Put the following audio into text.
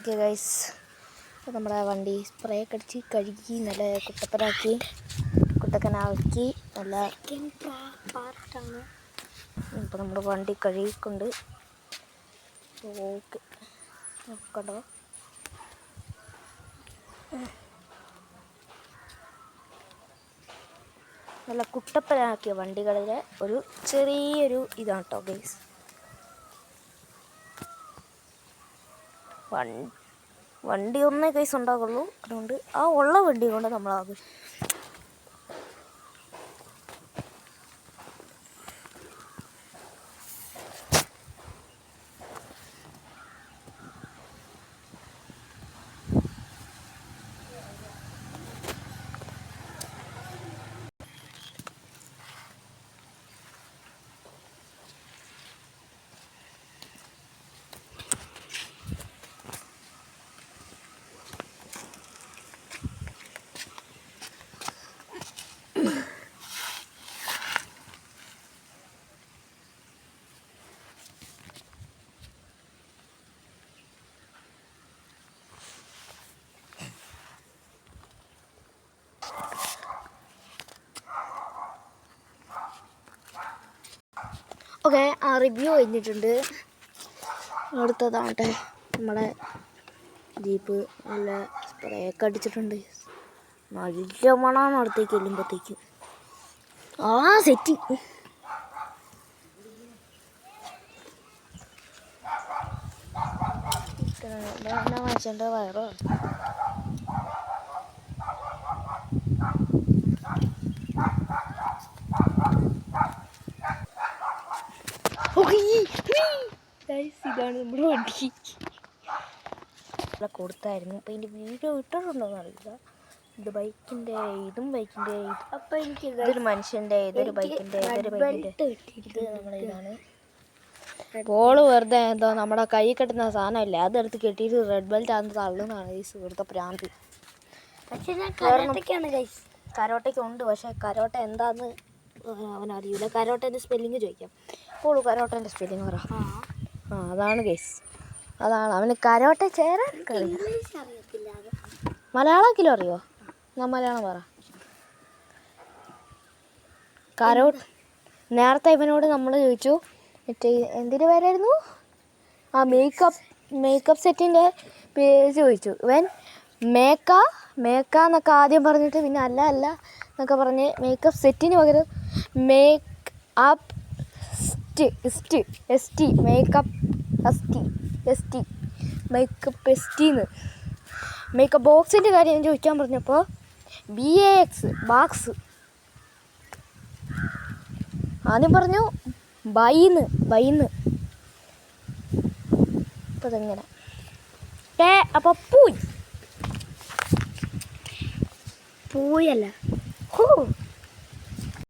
Okay guys, അപ്പോൾ നമ്മുടെ വണ്ടി സ്പ്രേ ഒക്കെ അടിച്ച് കഴുകി നല്ല കുട്ടക്കനാക്കി നല്ല പാർട്ടാണ്. ഇപ്പോൾ നമ്മുടെ വണ്ടി കഴുകിക്കൊണ്ട് ഓക്കെ കണ്ടോ. നല്ല കുട്ടപ്പനാക്കിയ വണ്ടികളിലെ ഒരു ചെറിയൊരു ഇതാണ് കേട്ടോ ഗൈസ്. വണ്ടി ഒന്നേ കേസ് ഉണ്ടാകുള്ളൂ, അതുകൊണ്ട് ആ ഉള്ള വണ്ടി കൊണ്ട് നമ്മൾ ആഘോഷിക്കും. ഓക്കെ, ആ റിവ്യൂ കഴിഞ്ഞിട്ടുണ്ട്. അടുത്തതാവട്ടെ, നമ്മുടെ ജീപ്പ് നല്ല സ്പ്രേ ഒക്കെ അടിച്ചിട്ടുണ്ട്. നല്ല മണമാണ് അടുത്തേക്ക് ചെല്ലുമ്പോഴത്തേക്കും. ആ സെറ്റ് മനുഷ്യൻ്റെ വയറോ ഇതാണ് നമ്മുടെ വണ്ടി. കൊടുത്തായിരുന്നു. അപ്പം ഇതിൻ്റെ വീഡിയോ ഇട്ടിട്ടുണ്ടോയെന്ന് അറിയില്ല. ഇത് ബൈക്കിൻ്റെ അപ്പം എനിക്ക് ഇതൊരു മനുഷ്യൻ്റെ, ഇതൊരു ബൈക്കിൻ്റെ, ഇത് നമ്മുടെ ഇതാണ്. ബോള് വെറുതെ എന്തോ നമ്മുടെ കൈ കെട്ടുന്ന സാധനമില്ലേ, അതെടുത്ത് കെട്ടിയിട്ട് റെഡ് ബെൽറ്റ് ആണെന്ന് തള്ളുന്നതാണ് ഈ സുഹൃത്തെ പ്രാന്ത്. പക്ഷേ ഞാൻ കരോട്ടയ്ക്ക് ഉണ്ട്, പക്ഷേ കരോട്ട എന്താന്ന് അവനറിയില്ല. കരോട്ടേൻ്റെ സ്പെല്ലിങ് ചോദിക്കാം. ബോള് കരോട്ടേൻ്റെ സ്പെല്ലിങ് പറ. അതാണ് കേസ്, അതാണ് അവന് കരോട്ട ചേരാൻ അറിയത്തില്ല. മലയാളത്തിലും അറിയോ? ഞാൻ മലയാളം പറ. നേരത്തെ ഇവനോട് നമ്മൾ ചോദിച്ചു മറ്റേ എന്തിനു പേരായിരുന്നു, ആ മേക്കപ്പ് സെറ്റിൻ്റെ പേര് ചോദിച്ചു. ഇവൻ മേക്ക എന്നൊക്കെ ആദ്യം പറഞ്ഞിട്ട് പിന്നെ അല്ല എന്നൊക്കെ പറഞ്ഞ് മേക്കപ്പ് സെറ്റിന് പകരം മേക്കപ്പ് ബോക്സിൻ്റെ കാര്യം ഞാൻ ചോദിക്കാൻ പറഞ്ഞപ്പോൾ BAX ബാക്സ് ആദ്യം പറഞ്ഞു ബൈന്ന്. അപ്പം അതെങ്ങനെ അപ്പോൾ പൂയല്ല